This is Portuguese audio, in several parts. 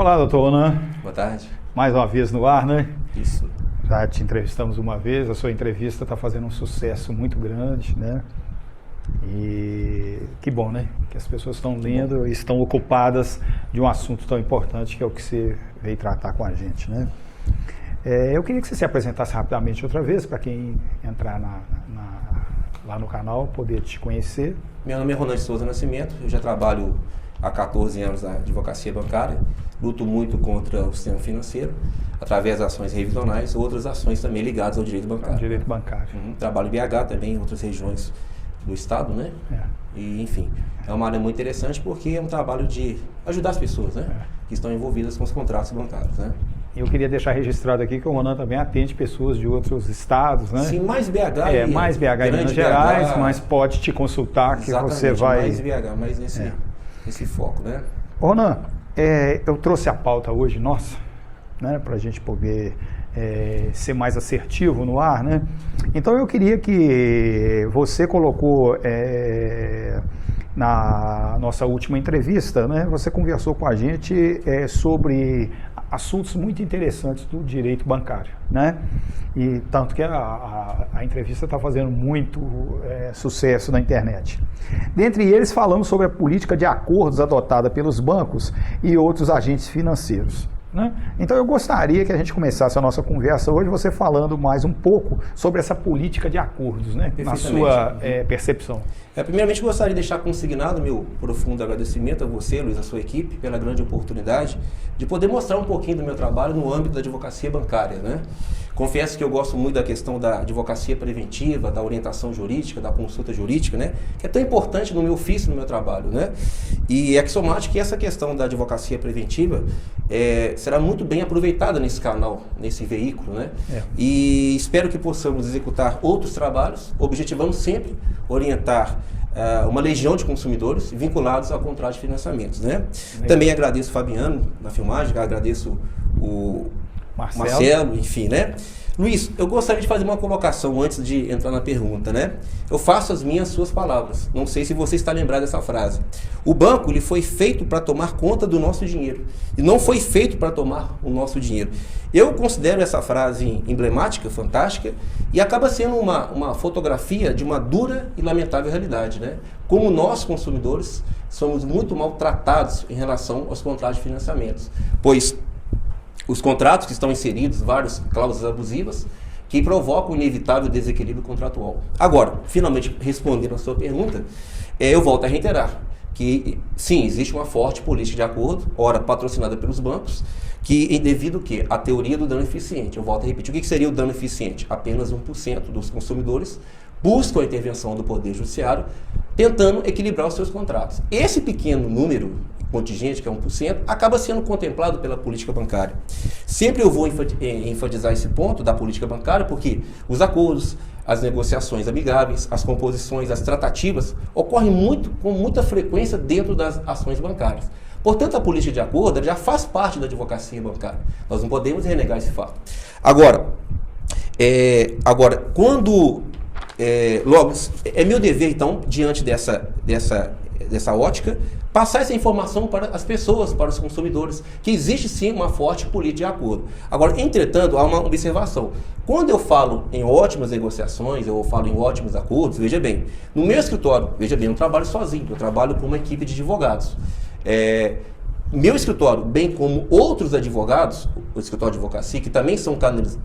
Olá, doutor Ronan. Boa tarde. Mais uma vez no ar, né? Isso. Já te entrevistamos uma vez, a sua entrevista está fazendo um sucesso muito grande, né? E que bom, né? Que as pessoas estão lendo e estão ocupadas de um assunto tão importante que é o que você veio tratar com a gente, né? Eu queria que você se apresentasse rapidamente outra vez, para quem entrar lá no canal, poder te conhecer. Meu nome é Ronan de Souza Nascimento, eu já trabalho há 14 anos na advocacia bancária, luto muito contra o sistema financeiro, através de ações revisionais, outras ações também ligadas ao direito bancário. Direito bancário. Trabalho em BH também, em outras regiões do estado, né? E, enfim, é uma área muito interessante porque é um trabalho de ajudar as pessoas, né? Que estão envolvidas com os contratos bancários, né? Eu queria deixar registrado aqui que o Ronan também atende pessoas de outros estados, né? Sim, mais BH. Mais BH em Minas Gerais, mas pode te consultar que você vai... mais BH, mais nesse foco, né? Ronan, eu trouxe a pauta hoje, nossa, né? Para a gente poder ser mais assertivo no ar, né? Então eu queria que você colocou... na nossa última entrevista, né, você conversou com a gente sobre assuntos muito interessantes do direito bancário, né? E tanto que a entrevista está fazendo muito sucesso na internet. Dentre eles, falamos sobre a política de acordos adotada pelos bancos e outros agentes financeiros, né? Então eu gostaria que a gente começasse a nossa conversa hoje você falando mais um pouco sobre essa política de acordos, né? Na sua percepção. Primeiramente gostaria de deixar consignado meu profundo agradecimento a você, Luiz, a sua equipe, pela grande oportunidade de poder mostrar um pouquinho do meu trabalho no âmbito da advocacia bancária, né? Confesso que eu gosto muito da questão da advocacia preventiva, da orientação jurídica, da consulta jurídica, né? Que é tão importante no meu ofício, no meu trabalho, né? E é axiomático que essa questão da advocacia preventiva será muito bem aproveitada nesse canal, nesse veículo, né? E espero que possamos executar outros trabalhos, objetivando sempre orientar uma legião de consumidores vinculados ao contrato de financiamentos, né? Também agradeço o Fabiano na filmagem, agradeço o Marcelo, enfim, né? Luiz, eu gostaria de fazer uma colocação antes de entrar na pergunta, né? Eu faço as minhas suas palavras. Não sei se você está lembrado dessa frase. O banco ele foi feito para tomar conta do nosso dinheiro e não foi feito para tomar o nosso dinheiro. Eu considero essa frase emblemática, fantástica e acaba sendo uma fotografia de uma dura e lamentável realidade, né? Como nós, consumidores, somos muito maltratados em relação aos contratos de financiamentos, pois os contratos que estão inseridos, várias cláusulas abusivas, que provocam o inevitável desequilíbrio contratual. Agora, finalmente respondendo a sua pergunta, eu volto a reiterar que, sim, existe uma forte política de acordo, ora patrocinada pelos bancos, que devido que a teoria do dano eficiente, eu volto a repetir, o que seria o dano eficiente? Apenas 1% dos consumidores buscam a intervenção do Poder Judiciário, tentando equilibrar os seus contratos. Esse pequeno número contingente, que é 1%, acaba sendo contemplado pela política bancária. Sempre eu vou enfatizar esse ponto da política bancária, porque os acordos, as negociações amigáveis, as composições, as tratativas, ocorrem com muita frequência dentro das ações bancárias. Portanto, a política de acordo já faz parte da advocacia bancária. Nós não podemos renegar esse fato. Agora, quando... logo, é meu dever, então, diante dessa ótica, passar essa informação para as pessoas, para os consumidores, que existe sim uma forte política de acordo. Agora, entretanto, há uma observação. Quando eu falo em ótimas negociações, eu falo em ótimos acordos, veja bem, no meu escritório, veja bem, eu não trabalho sozinho, eu trabalho com uma equipe de advogados. Meu escritório, bem como outros advogados, o escritório de advocacia, que também são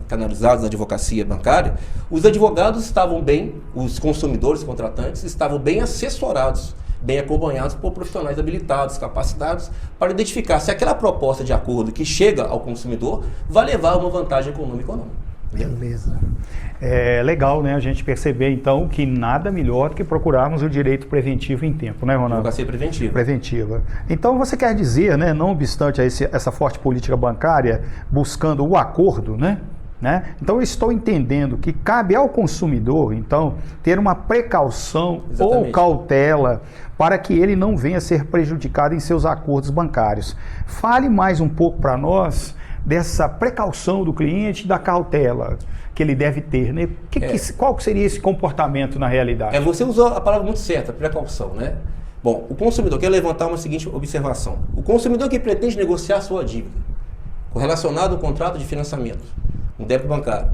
canalizados na advocacia bancária, os advogados estavam bem, os consumidores, contratantes, estavam bem assessorados, bem acompanhados por profissionais habilitados, capacitados, para identificar se aquela proposta de acordo que chega ao consumidor vai levar a uma vantagem econômica ou não. Beleza. É legal, né, a gente perceber, então, que nada melhor do que procurarmos o direito preventivo em tempo, né, Ronaldo? Advocacia preventiva. Preventiva. Então, você quer dizer, né, não obstante essa forte política bancária, buscando o acordo, né? Então, eu estou entendendo que cabe ao consumidor, então, ter uma precaução ou cautela para que ele não venha a ser prejudicado em seus acordos bancários. Fale mais um pouco para nós dessa precaução do cliente e da cautela que ele deve ter, né? Qual seria esse comportamento na realidade? Você usou a palavra muito certa, precaução, né? Bom, o consumidor quer levantar uma seguinte observação. O consumidor que pretende negociar sua dívida, correlacionado ao contrato de financiamento, um débito bancário,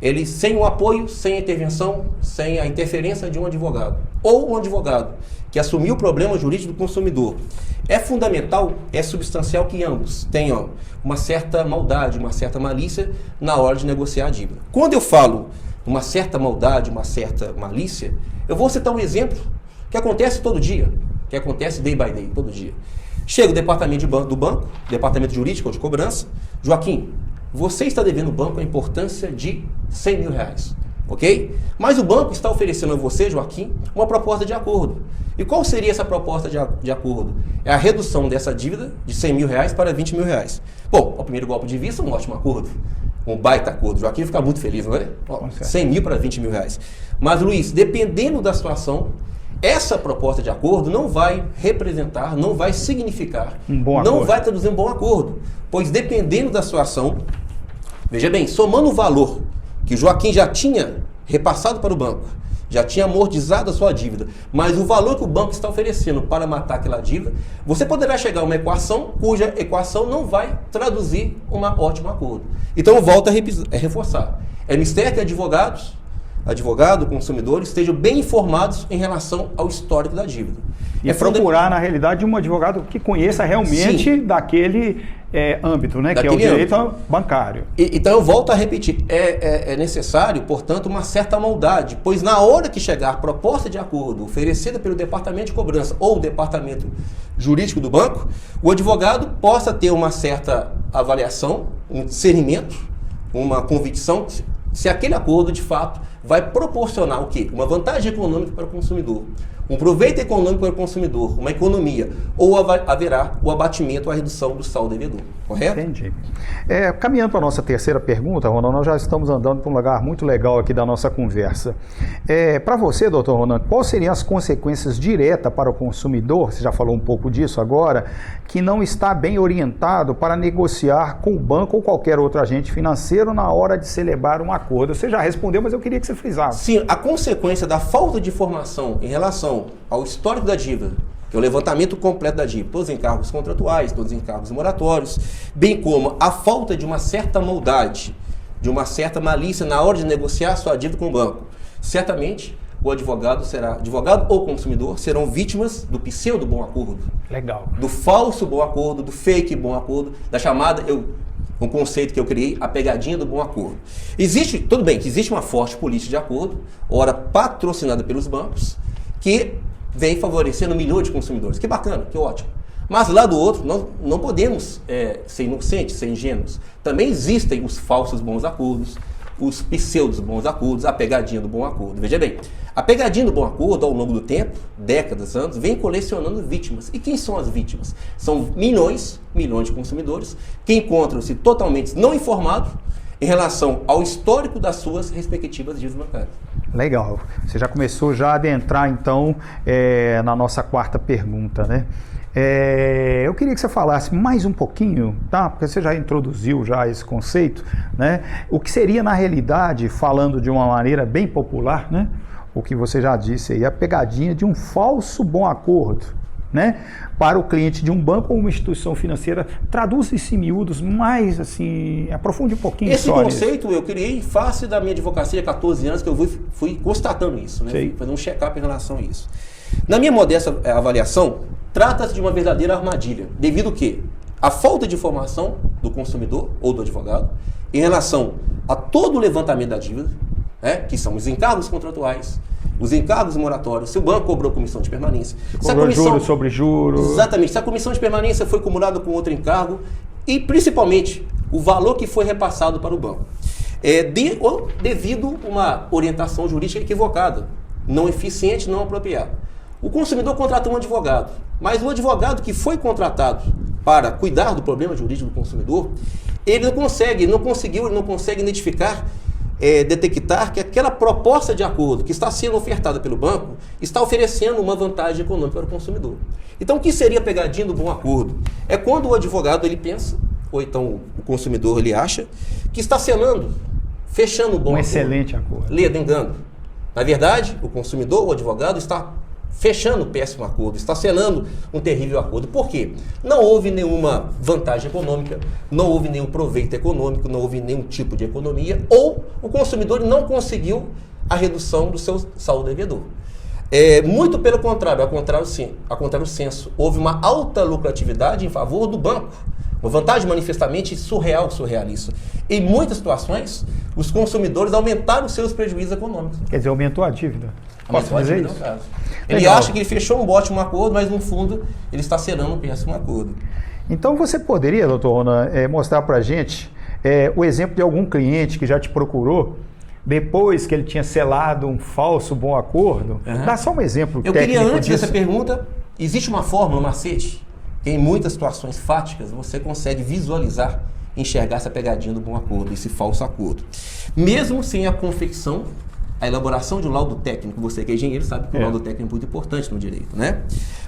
ele sem o apoio, sem a intervenção, sem a interferência de um advogado, ou um advogado que assumiu o problema jurídico do consumidor, é fundamental, é substancial que ambos tenham uma certa maldade, uma certa malícia na hora de negociar a dívida. Quando eu falo uma certa maldade, uma certa malícia, eu vou citar um exemplo que acontece todo dia, que acontece day by day, todo dia. Chega o departamento do banco, departamento jurídico ou de cobrança, Joaquim, você está devendo ao banco a importância de 100 mil reais, ok? Mas o banco está oferecendo a você, Joaquim, uma proposta de acordo. E qual seria essa proposta de acordo? É a redução dessa dívida de 100 mil reais para 20 mil reais. Bom, ao primeiro golpe de vista, um ótimo acordo, um baita acordo. Joaquim fica muito feliz, não é? 100 mil para 20 mil reais. Mas, Luiz, dependendo da situação, essa proposta de acordo não vai representar, não vai significar, não vai traduzir um bom acordo. Pois dependendo da situação, veja bem, somando o valor que Joaquim já tinha repassado para o banco, já tinha amortizado a sua dívida, mas o valor que o banco está oferecendo para matar aquela dívida, você poderá chegar a uma equação cuja equação não vai traduzir um ótimo acordo. Então eu volto a reforçar. É mistério que advogado, consumidores estejam bem informados em relação ao histórico da dívida. E procurar, na realidade, um advogado que conheça realmente daquele âmbito, né? Que é o direito bancário. Então eu volto a repetir, é necessário, portanto, uma certa maldade, pois na hora que chegar a proposta de acordo oferecida pelo departamento de cobrança ou o departamento jurídico do banco, o advogado possa ter uma certa avaliação, um discernimento, uma convicção se aquele acordo, de fato, vai proporcionar o quê? Uma vantagem econômica para o consumidor, um proveito econômico para o consumidor, uma economia, ou haverá o abatimento, a redução do saldo devedor, correto? Entendi. Caminhando para a nossa terceira pergunta, Ronan, nós já estamos andando para um lugar muito legal aqui da nossa conversa. Para você, doutor Ronan, quais seriam as consequências diretas para o consumidor, você já falou um pouco disso agora, que não está bem orientado para negociar com o banco ou qualquer outro agente financeiro na hora de celebrar um acordo? Você já respondeu, mas eu queria que você frisasse. Sim, a consequência da falta de informação em relação ao histórico da dívida, que é o levantamento completo da dívida, todos os encargos contratuais, todos os encargos moratórios, bem como a falta de uma certa maldade, de uma certa malícia na hora de negociar sua dívida com o banco. Certamente, o advogado ou consumidor serão vítimas do pseudo bom acordo. Legal. Do falso bom acordo, do fake bom acordo, da chamada, um conceito que eu criei, a pegadinha do bom acordo. Tudo bem que existe uma forte política de acordo, ora patrocinada pelos bancos, que vem favorecendo milhões de consumidores. Que bacana, que ótimo. Mas lá do outro, nós não podemos ser inocentes, ser ingênuos. Também existem os falsos bons acordos, os pseudos bons acordos, a pegadinha do bom acordo. Veja bem, a pegadinha do bom acordo, ao longo do tempo, décadas, anos, vem colecionando vítimas. E quem são as vítimas? São milhões de consumidores que encontram-se totalmente não informados em relação ao histórico das suas respectivas dívidas bancárias. Legal. Você já começou a adentrar, então, na nossa quarta pergunta, né? Eu queria que você falasse mais um pouquinho, tá? Porque você já introduziu esse conceito, né? O que seria, na realidade, falando de uma maneira bem popular, né? O que você já disse aí, a pegadinha de um falso bom acordo, né? Para o cliente de um banco ou uma instituição financeira. Traduz isso em miúdos, mais assim, aprofunde um pouquinho. Esse conceito eu criei em face da minha advocacia há 14 anos, que eu fui constatando isso, né? Fui fazer um check-up em relação a isso. Na minha modesta avaliação, trata-se de uma verdadeira armadilha, devido a quê? A falta de informação do consumidor ou do advogado em relação a todo o levantamento da dívida, que são os encargos contratuais, os encargos moratórios, se o banco cobrou comissão de permanência. Cobrou juros sobre juros. Exatamente. Se a comissão de permanência foi acumulada com outro encargo e, principalmente, o valor que foi repassado para o banco. Devido a uma orientação jurídica equivocada, não eficiente, não apropriada. O consumidor contratou um advogado, mas o advogado que foi contratado para cuidar do problema jurídico do consumidor, ele não consegue identificar, detectar que aquela proposta de acordo que está sendo ofertada pelo banco está oferecendo uma vantagem econômica para o consumidor. Então, o que seria a pegadinha do bom acordo? É quando o advogado ele pensa, ou então o consumidor ele acha, que está fechando um bom acordo. Excelente acordo. Lê, engano. Na verdade, o consumidor, o advogado, está fechando um péssimo acordo, está selando um terrível acordo. Por quê? Não houve nenhuma vantagem econômica, não houve nenhum proveito econômico, não houve nenhum tipo de economia, ou o consumidor não conseguiu a redução do seu saldo devedor. Muito pelo contrário, ao contrário senso, houve uma alta lucratividade em favor do banco, uma vantagem manifestamente surrealista. Em muitas situações, os consumidores aumentaram seus prejuízos econômicos. Quer dizer, aumentou a dívida. Posso dizer isso? Ele acha que ele fechou um ótimo acordo, mas no fundo ele está selando um péssimo acordo. Então você poderia, doutor Ronan, mostrar para a gente o exemplo de algum cliente que já te procurou depois que ele tinha selado um falso bom acordo? Dá só um exemplo técnico disso. Eu queria, antes dessa pergunta, existe uma fórmula, um macete, que em muitas situações fáticas você consegue visualizar, enxergar essa pegadinha do bom acordo, esse falso acordo. Mesmo sem a confecção, a elaboração de um laudo técnico, você que é engenheiro sabe que o laudo técnico é muito importante no direito, né?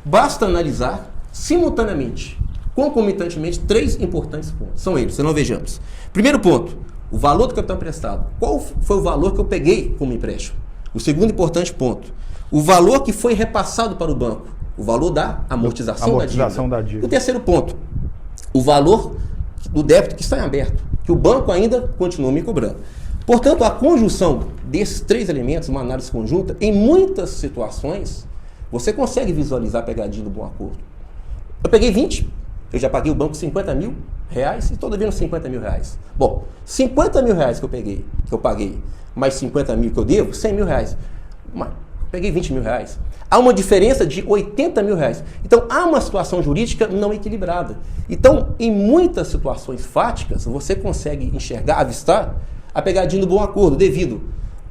Basta analisar simultaneamente, concomitantemente, 3 importantes pontos. São eles, se não vejamos. Primeiro ponto, o valor do capital emprestado. Qual foi o valor que eu peguei como empréstimo? O segundo importante ponto, o valor que foi repassado para o banco, o valor da amortização da dívida. O terceiro ponto, o valor do débito que está em aberto, que o banco ainda continua me cobrando. Portanto, a conjunção desses 3 elementos, uma análise conjunta, em muitas situações, você consegue visualizar a pegadinha do bom acordo. Eu peguei 20, eu já paguei o banco 50 mil reais e estou devendo 50 mil reais. Bom, 50 mil reais que eu paguei, mais 50 mil que eu devo, 100 mil reais. Mas peguei 20 mil reais. Há uma diferença de 80 mil reais. Então, há uma situação jurídica não equilibrada. Então, em muitas situações fáticas, você consegue enxergar, avistar a pegadinha do bom acordo, devido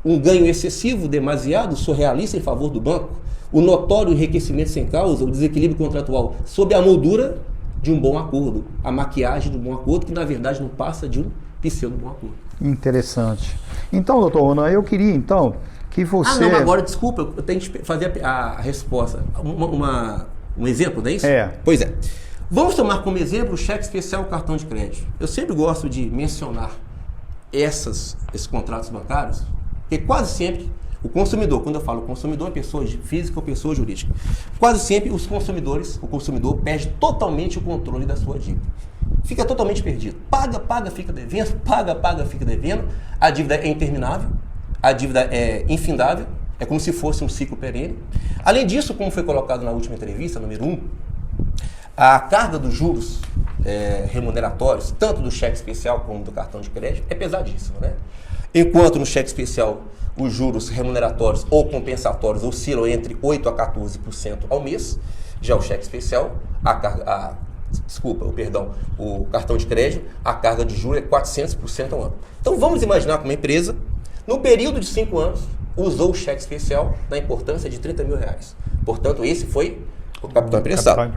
um ganho excessivo, demasiado, surrealista em favor do banco, o notório enriquecimento sem causa, o desequilíbrio contratual, sob a moldura de um bom acordo, a maquiagem do bom acordo, que na verdade não passa de um pseudo bom acordo. Interessante. Então, doutor Ronan, eu queria então que você... não, agora, desculpa, eu tenho que fazer a resposta. Um exemplo, não é isso? Pois é. Vamos tomar como exemplo o cheque especial, o cartão de crédito. Eu sempre gosto de mencionar esses contratos bancários, porque quase sempre o consumidor, quando eu falo consumidor, é pessoa física ou pessoa jurídica, quase sempre o consumidor perde totalmente o controle da sua dívida. Fica totalmente perdido. Paga, fica devendo, paga, fica devendo. A dívida é interminável, a dívida é infindável, é como se fosse um ciclo perene. Além disso, como foi colocado na última entrevista, número 1, a carga dos juros remuneratórios, tanto do cheque especial como do cartão de crédito, é pesadíssima, né? Enquanto no cheque especial os juros remuneratórios ou compensatórios oscilam entre 8% a 14% ao mês, já o cheque especial, o cartão de crédito, a carga de juros é 400% ao ano. Então vamos imaginar que uma empresa, no período de 5 anos, usou o cheque especial na importância de 30 mil reais. Portanto, esse foi o capital emprestado.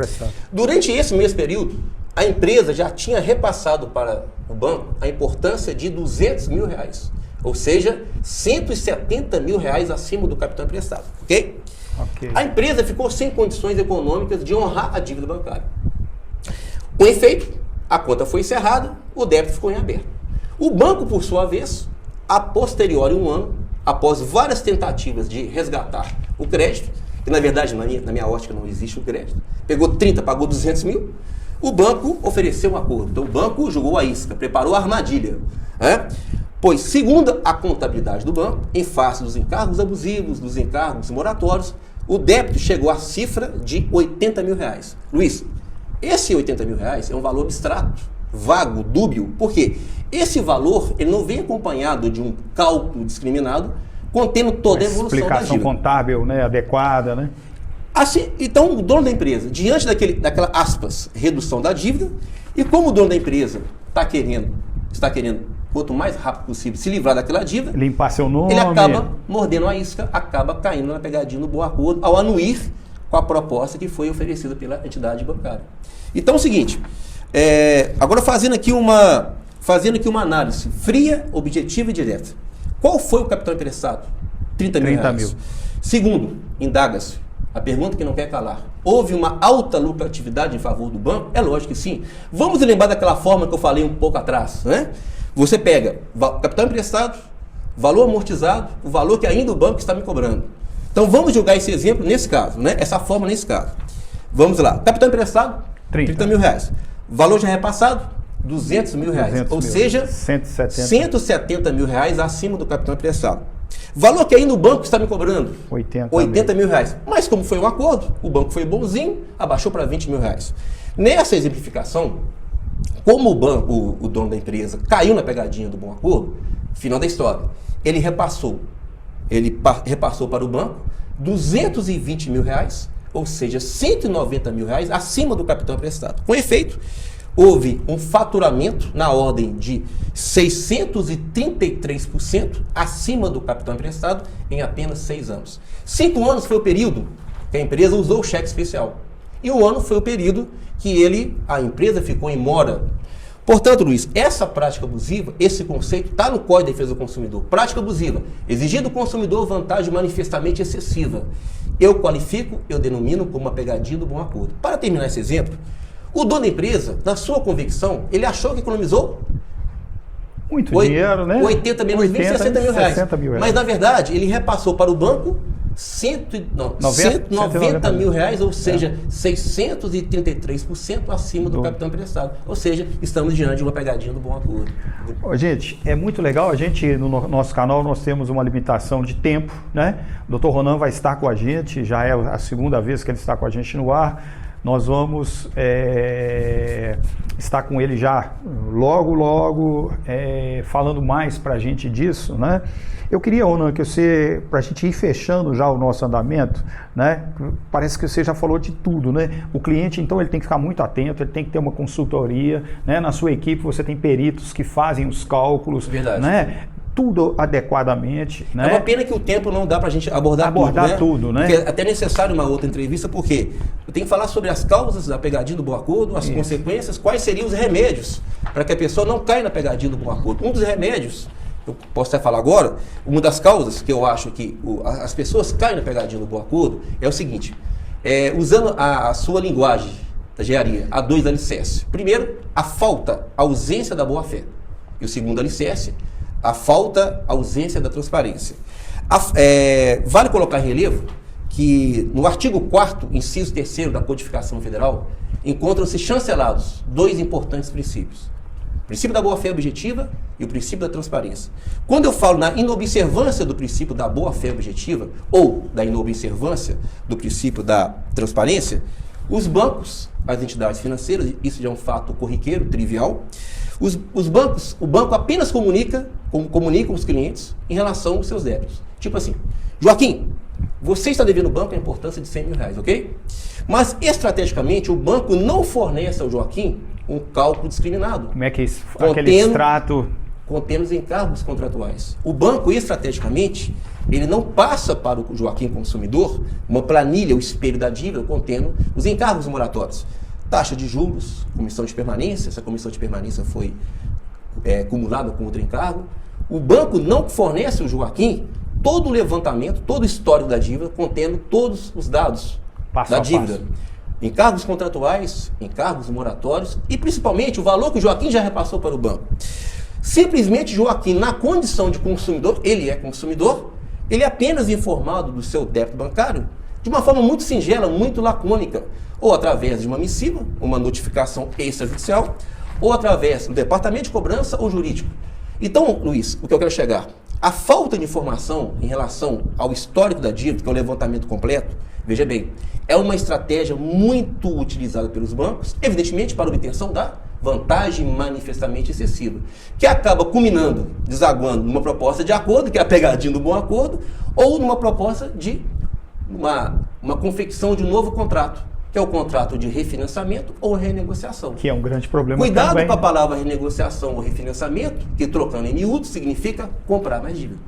Durante esse mesmo período, a empresa já tinha repassado para o banco a importância de 200 mil reais. Ou seja, 170 mil reais acima do capital emprestado. Ok? A empresa ficou sem condições econômicas de honrar a dívida bancária. Com efeito, a conta foi encerrada, o débito ficou em aberto. O banco, por sua vez, a posteriori 1 ano, após várias tentativas de resgatar o crédito, que na verdade na minha ótica não existe o crédito, pegou 30, pagou 200 mil, o banco ofereceu um acordo. Então o banco jogou a isca, preparou a armadilha. Pois, segundo a contabilidade do banco, em face dos encargos abusivos, dos encargos moratórios, o débito chegou à cifra de 80 mil reais. Luiz, esse 80 mil reais é um valor abstrato, vago, dúbio, porque esse valor ele não vem acompanhado de um cálculo discriminado contendo toda a evolução da dívida. Explicação contábil, né, adequada, né? Assim, então, o dono da empresa, diante daquela, aspas, redução da dívida, e como o dono da empresa está querendo, quanto mais rápido possível, se livrar daquela dívida, limpar seu nome, ele acaba mordendo a isca, acaba caindo na pegadinha do bom acordo, ao anuir com a proposta que foi oferecida pela entidade bancária. Então é o seguinte, agora fazendo aqui uma análise fria, objetiva e direta. Qual foi o capital emprestado? 30 mil reais. Segundo, indaga-se, a pergunta que não quer calar, houve uma alta lucratividade em favor do banco? É lógico que sim. Vamos lembrar daquela forma que eu falei um pouco atrás, né? Você pega capital emprestado, valor amortizado, o valor que ainda o banco está me cobrando. Então vamos jogar esse exemplo nesse caso, né? Essa forma nesse caso. Vamos lá. Capital emprestado, 30 mil reais. Valor já repassado, 200 mil reais. Ou seja, 170 mil reais acima do capital emprestado. Valor que aí no banco está me cobrando? 80 mil reais. Mas como foi um acordo, o banco foi bonzinho, abaixou para 20 mil reais. Nessa exemplificação, como o banco, o dono da empresa, caiu na pegadinha do bom acordo, final da história, ele repassou para o banco 220 mil reais, ou seja, 190 mil reais acima do capital emprestado. Com efeito, houve um faturamento na ordem de 633% acima do capital emprestado em apenas 6 anos. 5 anos foi o período que a empresa usou o cheque especial. E 1 ano foi o período que a empresa ficou em mora. Portanto, Luiz, essa prática abusiva, esse conceito está no Código de Defesa do Consumidor. Prática abusiva, exigir do consumidor vantagem manifestamente excessiva. Eu qualifico, eu denomino como uma pegadinha do bom acordo. Para terminar esse exemplo, o dono da empresa, na sua convicção, ele achou que economizou muito dinheiro, né? 80 menos 20, 60 mil reais. Mas, na verdade, ele repassou para o banco 190 mil reais, ou seja, 633% acima do capital emprestado. Ou seja, estamos diante de uma pegadinha do bom acordo. Gente, é muito legal. A gente, no nosso canal, nós temos uma limitação de tempo, né? O Dr. Ronan vai estar com a gente, já é a segunda vez que ele está com a gente no ar. Nós vamos estar com ele já logo, falando mais para a gente disso, né? Eu queria, Ronan, que você, para a gente ir fechando já o nosso andamento, né? Parece que você já falou de tudo, né? O cliente, então, ele tem que ficar muito atento, ele tem que ter uma consultoria, né? Na sua equipe você tem peritos que fazem os cálculos, verdade, né? Tudo adequadamente, né? É uma pena que o tempo não dá para a gente abordar tudo, né? Porque é até necessário uma outra entrevista, porque eu tenho que falar sobre as causas da pegadinha do bom acordo, as consequências, quais seriam os remédios para que a pessoa não caia na pegadinha do bom acordo. Um dos remédios, eu posso até falar agora, uma das causas que eu acho que as pessoas caem na pegadinha do bom acordo é o seguinte, usando a sua linguagem da engenharia, há 2 alicerces. Primeiro, a ausência da boa-fé. E o segundo alicerce, a ausência da transparência. Vale colocar em relevo que no artigo 4º, inciso 3º da Codificação Federal, encontram-se chancelados 2 importantes princípios. O princípio da boa-fé objetiva e o princípio da transparência. Quando eu falo na inobservância do princípio da boa-fé objetiva ou da inobservância do princípio da transparência, os bancos, as entidades financeiras, isso já é um fato corriqueiro, trivial, o banco apenas comunica com os clientes em relação aos seus débitos. Tipo assim, Joaquim, você está devendo ao banco a importância de 100 mil reais, ok? Mas, estrategicamente, o banco não fornece ao Joaquim um cálculo discriminado. Como é que aquele extrato... Contendo os encargos contratuais. O banco, estrategicamente, ele não passa para o Joaquim consumidor uma planilha, o espelho da dívida, contendo os encargos moratórios. Taxa de juros, comissão de permanência, essa comissão de permanência foi acumulada com outro encargo. O banco não fornece ao Joaquim todo o levantamento, todo o histórico da dívida, contendo todos os dados da dívida. Encargos contratuais, encargos moratórios e principalmente o valor que o Joaquim já repassou para o banco. Simplesmente Joaquim, na condição de consumidor, ele é consumidor, ele é apenas informado do seu débito bancário de uma forma muito singela, muito lacônica, ou através de uma missiva, uma notificação extrajudicial, ou através do departamento de cobrança ou jurídico. Então, Luiz, o que eu quero chegar, a falta de informação em relação ao histórico da dívida, que é o levantamento completo, veja bem, é uma estratégia muito utilizada pelos bancos, evidentemente para obtenção da vantagem manifestamente excessiva, que acaba culminando, desaguando numa proposta de acordo, que é a pegadinha do bom acordo, ou numa proposta de uma confecção de um novo contrato, que é o contrato de refinanciamento ou renegociação. Que é um grande problema. Cuidado também. com a palavra renegociação ou refinanciamento, que trocando em miúdos significa comprar mais dívida.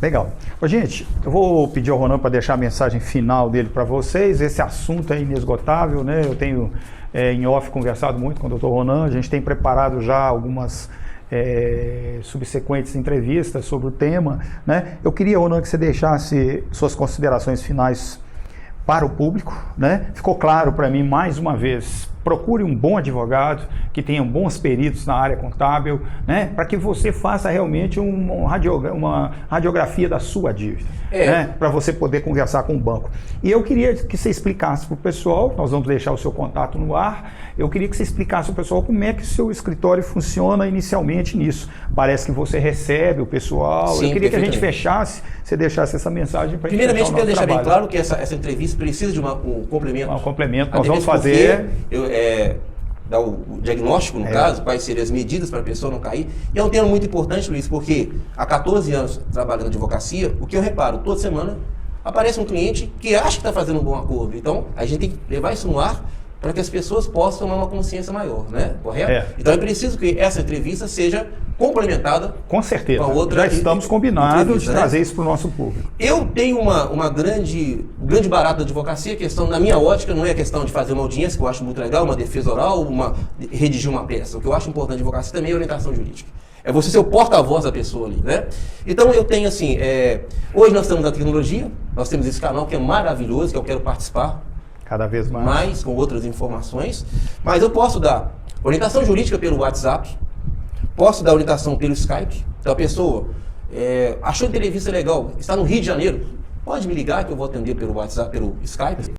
Legal. Gente, eu vou pedir ao Ronan para deixar a mensagem final dele para vocês. Esse assunto é inesgotável, né? Eu tenho em off conversado muito com o Dr. Ronan, a gente tem preparado já algumas subsequentes entrevistas sobre o tema, né? Eu queria, Ronan, que você deixasse suas considerações finais para o público, né? Ficou claro para mim, mais uma vez, procure um bom advogado, que tenha bons peritos na área contábil, né, para que você faça realmente uma radiografia da sua dívida, né, para você poder conversar com o banco. E eu queria que você explicasse para o pessoal, nós vamos deixar o seu contato no ar, eu queria que você explicasse para o pessoal como é que o seu escritório funciona inicialmente nisso. Parece que você recebe o pessoal. Sim, eu queria que a gente fechasse, você deixasse essa mensagem para a gente. Primeiramente, eu quero deixar bem claro que essa entrevista precisa de um complemento. Um complemento, nós vamos fazer. Dar o diagnóstico, no caso, quais seriam as medidas para a pessoa não cair. E é um tema muito importante, Luiz, porque há 14 anos trabalhando na advocacia, o que eu reparo, toda semana aparece um cliente que acha que está fazendo um bom acordo. Então, a gente tem que levar isso no ar para que as pessoas possam tomar uma consciência maior, né? Correto? Então é preciso que essa entrevista seja complementada. Com certeza. Com a outra. Já estamos combinados de trazer isso para o nosso público. Eu tenho um grande barato da advocacia, a questão, na minha ótica, não é a questão de fazer uma audiência, que eu acho muito legal, uma defesa oral, redigir uma peça. O que eu acho importante na advocacia também é a orientação jurídica. É você ser o porta-voz da pessoa ali, né? Então eu tenho assim, hoje nós estamos na tecnologia, nós temos esse canal que é maravilhoso, que eu quero participar. Cada vez mais. Mais, com outras informações. Mas eu posso dar orientação jurídica pelo WhatsApp, posso dar orientação pelo Skype. Então a pessoa achou a entrevista legal, está no Rio de Janeiro, pode me ligar que eu vou atender pelo WhatsApp, pelo Skype.